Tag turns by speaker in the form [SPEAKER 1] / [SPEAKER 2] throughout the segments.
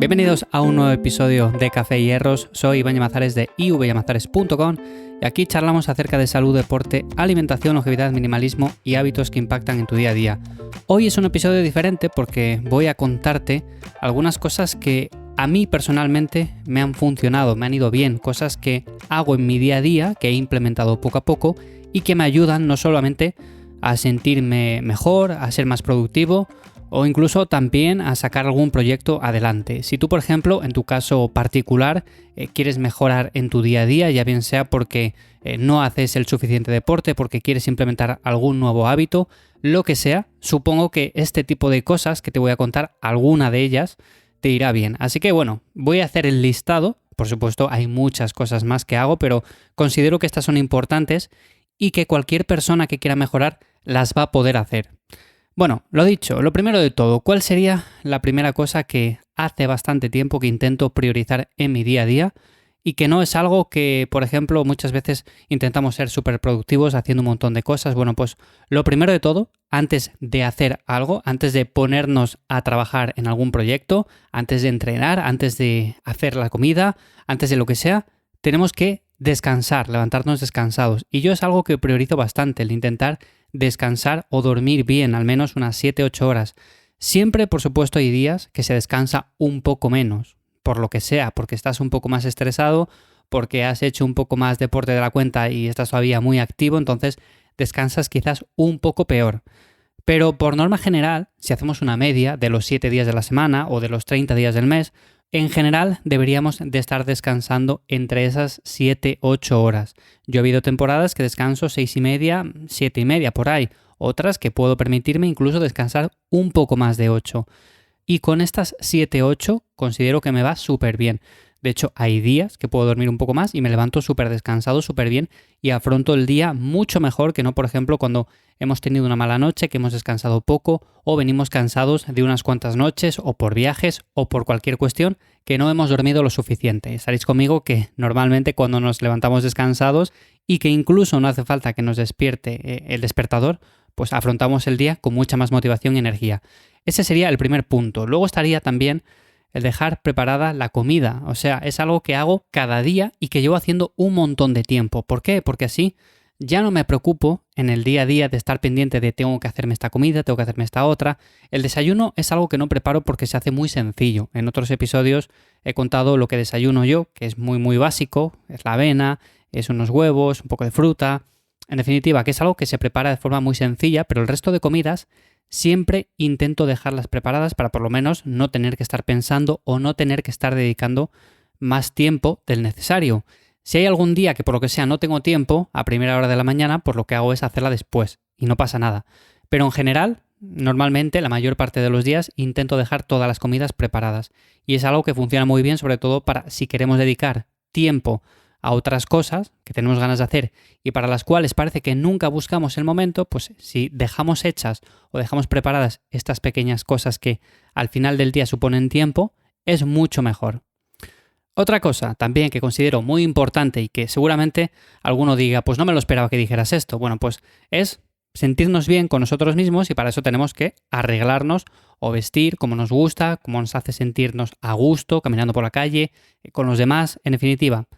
[SPEAKER 1] Bienvenidos a un nuevo episodio de Café y Hierros. Soy Iván Llamazares de ivyamazares.com y aquí charlamos acerca de salud, deporte, alimentación, longevidad, minimalismo y hábitos que impactan en tu día a día. Hoy es un episodio diferente porque voy a contarte algunas cosas que a mí personalmente me han funcionado, me han ido bien, cosas que hago en mi día a día, que he implementado poco a poco y que me ayudan no solamente a sentirme mejor, a ser más productivo, o incluso también a sacar algún proyecto adelante. Si tú, por ejemplo, en tu caso particular, quieres mejorar en tu día a día, ya bien sea porque no haces el suficiente deporte, porque quieres implementar algún nuevo hábito, lo que sea, supongo que este tipo de cosas que te voy a contar, alguna de ellas, te irá bien. Así que bueno, voy a hacer el listado. Por supuesto, hay muchas cosas más que hago, pero considero que estas son importantes y que cualquier persona que quiera mejorar las va a poder hacer. Bueno, lo dicho, lo primero de todo, ¿cuál sería la primera cosa que hace bastante tiempo que intento priorizar en mi día a día y que no es algo que, por ejemplo, muchas veces intentamos ser súper productivos haciendo un montón de cosas? Bueno, pues lo primero de todo, antes de hacer algo, antes de ponernos a trabajar en algún proyecto, antes de entrenar, antes de hacer la comida, antes de lo que sea, tenemos que descansar, levantarnos descansados. Y yo es algo que priorizo bastante, el intentar descansar o dormir bien, al menos unas 7-8 horas. Siempre, por supuesto, hay días que se descansa un poco menos, por lo que sea, porque estás un poco más estresado, porque has hecho un poco más deporte de la cuenta y estás todavía muy activo, entonces descansas quizás un poco peor. Pero por norma general, si hacemos una media de los 7 días de la semana o de los 30 días del mes, en general deberíamos de estar descansando entre esas 7-8 horas. Yo he habido temporadas que descanso 6:30, 7:30 por ahí. Otras que puedo permitirme incluso descansar un poco más de 8. Y con estas 7-8 considero que me va súper bien. De hecho, hay días que puedo dormir un poco más y me levanto súper descansado, súper bien y afronto el día mucho mejor que no, por ejemplo, cuando hemos tenido una mala noche, que hemos descansado poco o venimos cansados de unas cuantas noches o por viajes o por cualquier cuestión que no hemos dormido lo suficiente. Estaréis conmigo que normalmente cuando nos levantamos descansados y que incluso no hace falta que nos despierte el despertador, pues afrontamos el día con mucha más motivación y energía. Ese sería el primer punto. Luego estaría también el dejar preparada la comida. O sea, es algo que hago cada día y que llevo haciendo un montón de tiempo. ¿Por qué? Porque así ya no me preocupo en el día a día de estar pendiente de tengo que hacerme esta comida, tengo que hacerme esta otra. El desayuno es algo que no preparo porque se hace muy sencillo. En otros episodios he contado lo que desayuno yo, que es muy básico. Es la avena, es unos huevos, un poco de fruta. En definitiva, que es algo que se prepara de forma muy sencilla, pero el resto de comidas siempre intento dejarlas preparadas para por lo menos no tener que estar pensando o no tener que estar dedicando más tiempo del necesario. Si hay algún día que por lo que sea no tengo tiempo a primera hora de la mañana, pues lo que hago es hacerla después y no pasa nada. Pero en general, normalmente la mayor parte de los días intento dejar todas las comidas preparadas y es algo que funciona muy bien, sobre todo para si queremos dedicar tiempo a otras cosas que tenemos ganas de hacer y para las cuales parece que nunca buscamos el momento, pues si dejamos hechas o dejamos preparadas estas pequeñas cosas que al final del día suponen tiempo, es mucho mejor. Otra cosa también que considero muy importante y que seguramente alguno diga, pues no me lo esperaba que dijeras esto, bueno, pues es sentirnos bien con nosotros mismos y para eso tenemos que arreglarnos o vestir como nos gusta, como nos hace sentirnos a gusto, caminando por la calle, con los demás, en definitiva.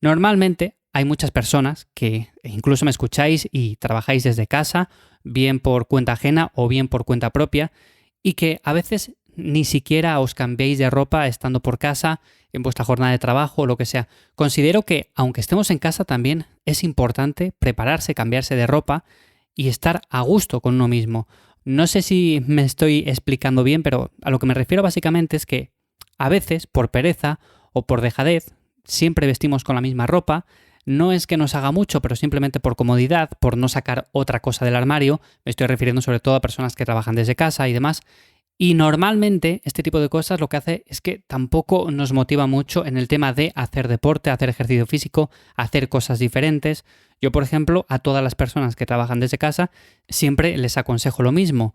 [SPEAKER 1] Normalmente hay muchas personas que incluso me escucháis y trabajáis desde casa, bien por cuenta ajena o bien por cuenta propia, y que a veces ni siquiera os cambiéis de ropa estando por casa, en vuestra jornada de trabajo o lo que sea. Considero que, aunque estemos en casa, también es importante prepararse, cambiarse de ropa y estar a gusto con uno mismo. No sé si me estoy explicando bien, pero a lo que me refiero básicamente es que a veces, por pereza o por dejadez, siempre vestimos con la misma ropa. No es que nos haga mucho, pero simplemente por comodidad, por no sacar otra cosa del armario. Me estoy refiriendo sobre todo a personas que trabajan desde casa y demás. Y normalmente este tipo de cosas lo que hace es que tampoco nos motiva mucho en el tema de hacer deporte, hacer ejercicio físico, hacer cosas diferentes. Yo, por ejemplo, a todas las personas que trabajan desde casa siempre les aconsejo lo mismo.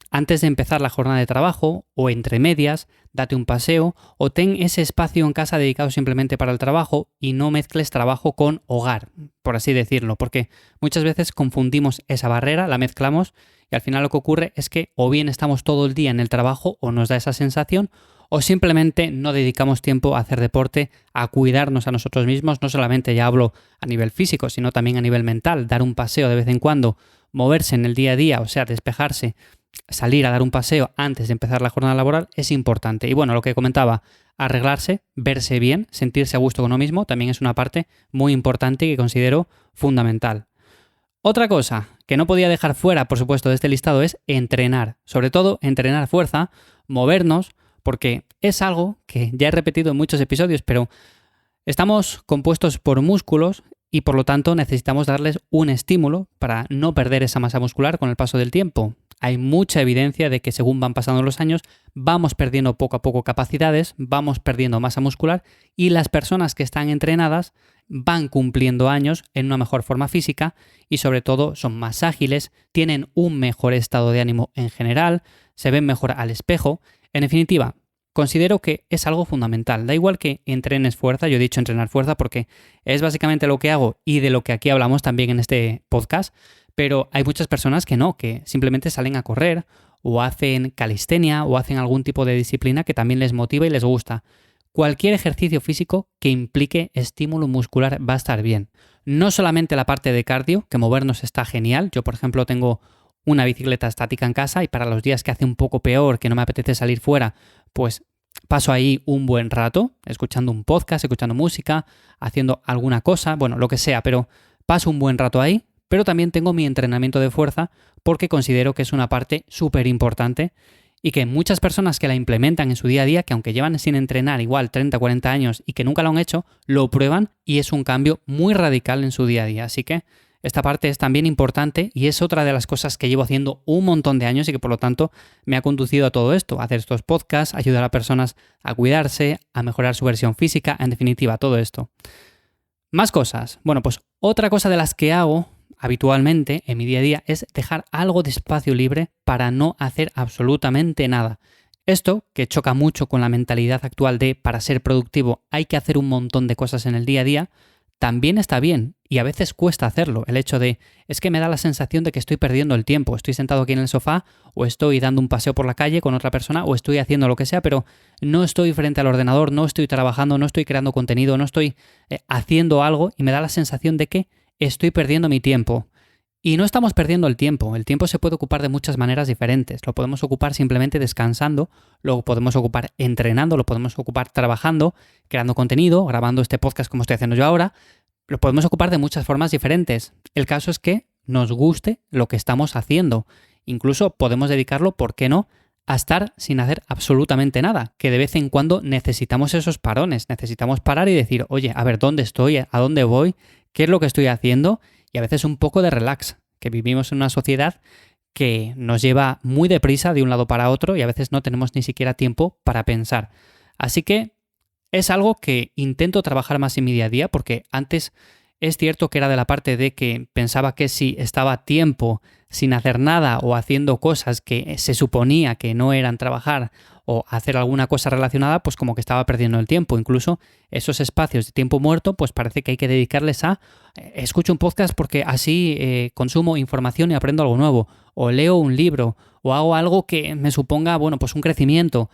[SPEAKER 1] Antes de empezar la jornada de trabajo o entre medias, date un paseo o ten ese espacio en casa dedicado simplemente para el trabajo y no mezcles trabajo con hogar, por así decirlo, porque muchas veces confundimos esa barrera, la mezclamos y al final lo que ocurre es que o bien estamos todo el día en el trabajo o nos da esa sensación o simplemente no dedicamos tiempo a hacer deporte, a cuidarnos a nosotros mismos. No solamente ya hablo a nivel físico, sino también a nivel mental. Dar un paseo de vez en cuando, moverse en el día a día, o sea, despejarse, salir a dar un paseo antes de empezar la jornada laboral es importante. Y bueno, lo que comentaba, arreglarse, verse bien, sentirse a gusto con uno mismo, también es una parte muy importante que considero fundamental. Otra cosa que no podía dejar fuera, por supuesto, de este listado es entrenar. Sobre todo, entrenar fuerza, movernos, porque es algo que ya he repetido en muchos episodios, pero estamos compuestos por músculos y por lo tanto necesitamos darles un estímulo para no perder esa masa muscular con el paso del tiempo. Hay mucha evidencia de que según van pasando los años vamos perdiendo poco a poco capacidades, vamos perdiendo masa muscular y las personas que están entrenadas van cumpliendo años en una mejor forma física y sobre todo son más ágiles, tienen un mejor estado de ánimo en general, se ven mejor al espejo. En definitiva, considero que es algo fundamental. Da igual que entrenes fuerza, yo he dicho entrenar fuerza porque es básicamente lo que hago y de lo que aquí hablamos también en este podcast, pero hay muchas personas que no, que simplemente salen a correr o hacen calistenia o hacen algún tipo de disciplina que también les motiva y les gusta. Cualquier ejercicio físico que implique estímulo muscular va a estar bien. No solamente la parte de cardio, que movernos está genial. Yo, por ejemplo, tengo una bicicleta estática en casa y para los días que hace un poco peor, que no me apetece salir fuera, pues paso ahí un buen rato, escuchando un podcast, escuchando música, haciendo alguna cosa, bueno, lo que sea, pero paso un buen rato ahí. Pero también tengo mi entrenamiento de fuerza porque considero que es una parte súper importante y que muchas personas que la implementan en su día a día, que aunque llevan sin entrenar igual 30 o 40 años y que nunca lo han hecho, lo prueban y es un cambio muy radical en su día a día. Así que esta parte es también importante y es otra de las cosas que llevo haciendo un montón de años y que por lo tanto me ha conducido a todo esto, a hacer estos podcasts, ayudar a personas a cuidarse, a mejorar su versión física, en definitiva, todo esto. Más cosas. Bueno, pues otra cosa de las que hago habitualmente en mi día a día es dejar algo de espacio libre para no hacer absolutamente nada. Esto, que choca mucho con la mentalidad actual de para ser productivo hay que hacer un montón de cosas en el día a día, también está bien y a veces cuesta hacerlo. El hecho de, es que me da la sensación de que estoy perdiendo el tiempo, estoy sentado aquí en el sofá o estoy dando un paseo por la calle con otra persona o estoy haciendo lo que sea, pero no estoy frente al ordenador, no estoy trabajando, no estoy creando contenido, no estoy haciendo algo y me da la sensación de que estoy perdiendo mi tiempo. Y no estamos perdiendo el tiempo se puede ocupar de muchas maneras diferentes. Lo podemos ocupar simplemente descansando, lo podemos ocupar entrenando, lo podemos ocupar trabajando, creando contenido, grabando este podcast como estoy haciendo yo ahora. Lo podemos ocupar de muchas formas diferentes. El caso es que nos guste lo que estamos haciendo. Incluso podemos dedicarlo, ¿por qué no?, a estar sin hacer absolutamente nada, que de vez en cuando necesitamos esos parones, necesitamos parar y decir, oye, a ver, ¿dónde estoy? ¿A dónde voy? ¿Qué es lo que estoy haciendo? Y a veces un poco de relax, que vivimos en una sociedad que nos lleva muy deprisa de un lado para otro y a veces no tenemos ni siquiera tiempo para pensar. Así que es algo que intento trabajar más en mi día a día porque antes es cierto que era de la parte de que pensaba que si estaba tiempo sin hacer nada o haciendo cosas que se suponía que no eran trabajar o hacer alguna cosa relacionada, pues como que estaba perdiendo el tiempo. Incluso esos espacios de tiempo muerto, pues parece que hay que dedicarles a escucho un podcast porque así consumo información y aprendo algo nuevo, o leo un libro, o hago algo que me suponga, bueno, pues un crecimiento.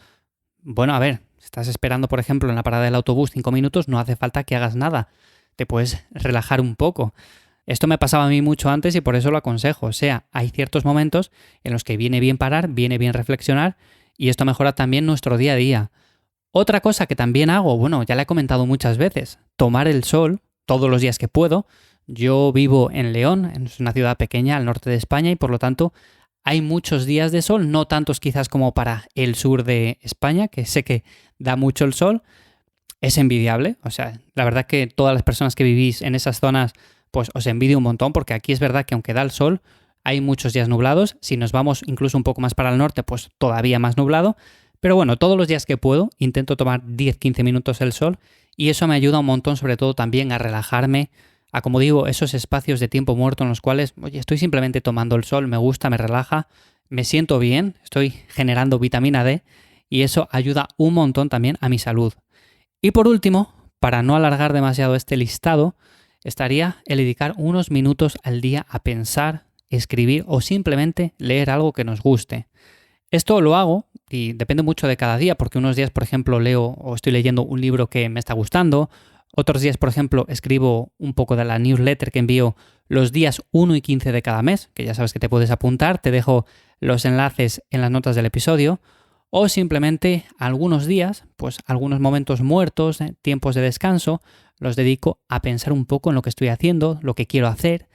[SPEAKER 1] Bueno, a ver, estás esperando, por ejemplo, en la parada del autobús 5 minutos, no hace falta que hagas nada. Te puedes relajar un poco. Esto me pasaba a mí mucho antes y por eso lo aconsejo. O sea, hay ciertos momentos en los que viene bien parar, viene bien reflexionar y esto mejora también nuestro día a día. Otra cosa que también hago, bueno, ya la he comentado muchas veces, tomar el sol todos los días que puedo. Yo vivo en León, es una ciudad pequeña al norte de España y por lo tanto hay muchos días de sol, no tantos quizás como para el sur de España, que sé que da mucho el sol. Es envidiable, o sea, la verdad que todas las personas que vivís en esas zonas, pues os envidio un montón, porque aquí es verdad que aunque da el sol, hay muchos días nublados. Si nos vamos incluso un poco más para el norte, pues todavía más nublado. Pero bueno, todos los días que puedo intento tomar 10-15 minutos el sol y eso me ayuda un montón, sobre todo también a relajarme, a, como digo, esos espacios de tiempo muerto en los cuales, oye, estoy simplemente tomando el sol, me gusta, me relaja, me siento bien, estoy generando vitamina D y eso ayuda un montón también a mi salud. Y por último, para no alargar demasiado este listado, estaría el dedicar unos minutos al día a pensar, escribir o simplemente leer algo que nos guste. Esto lo hago y depende mucho de cada día, porque unos días, por ejemplo, leo o estoy leyendo un libro que me está gustando. Otros días, por ejemplo, escribo un poco de la newsletter que envío los días 1 y 15 de cada mes, que ya sabes que te puedes apuntar, te dejo los enlaces en las notas del episodio. O simplemente algunos días, pues algunos momentos muertos, tiempos de descanso, los dedico a pensar un poco en lo que estoy haciendo, lo que quiero hacer,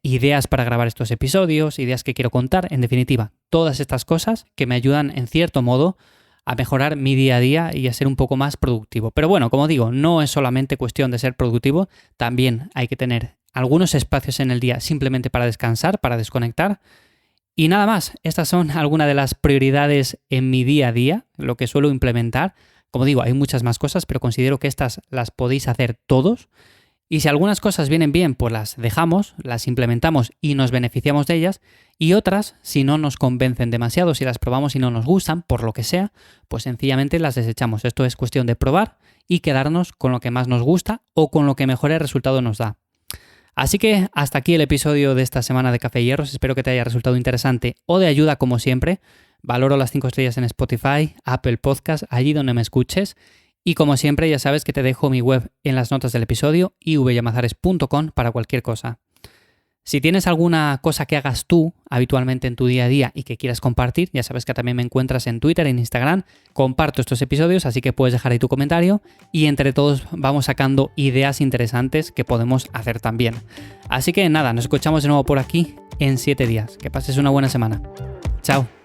[SPEAKER 1] ideas para grabar estos episodios, ideas que quiero contar, en definitiva, todas estas cosas que me ayudan en cierto modo a mejorar mi día a día y a ser un poco más productivo. Pero bueno, como digo, no es solamente cuestión de ser productivo, también hay que tener algunos espacios en el día simplemente para descansar, para desconectar. Y nada más, estas son algunas de las prioridades en mi día a día, lo que suelo implementar. Como digo, hay muchas más cosas, pero considero que estas las podéis hacer todos. Y si algunas cosas vienen bien, pues las dejamos, las implementamos y nos beneficiamos de ellas. Y otras, si no nos convencen demasiado, si las probamos y no nos gustan, por lo que sea, pues sencillamente las desechamos. Esto es cuestión de probar y quedarnos con lo que más nos gusta o con lo que mejor resultado nos da. Así que hasta aquí el episodio de esta semana de Café y Hierros. Espero que te haya resultado interesante o de ayuda como siempre. Valoro las 5 estrellas en Spotify, Apple Podcast, allí donde me escuches. Y como siempre ya sabes que te dejo mi web en las notas del episodio ivyamazares.com para cualquier cosa. Si tienes alguna cosa que hagas tú habitualmente en tu día a día y que quieras compartir, ya sabes que también me encuentras en Twitter, en Instagram, comparto estos episodios, así que puedes dejar ahí tu comentario y entre todos vamos sacando ideas interesantes que podemos hacer también. Así que nada, nos escuchamos de nuevo por aquí en 7 días. Que pases una buena semana. Chao.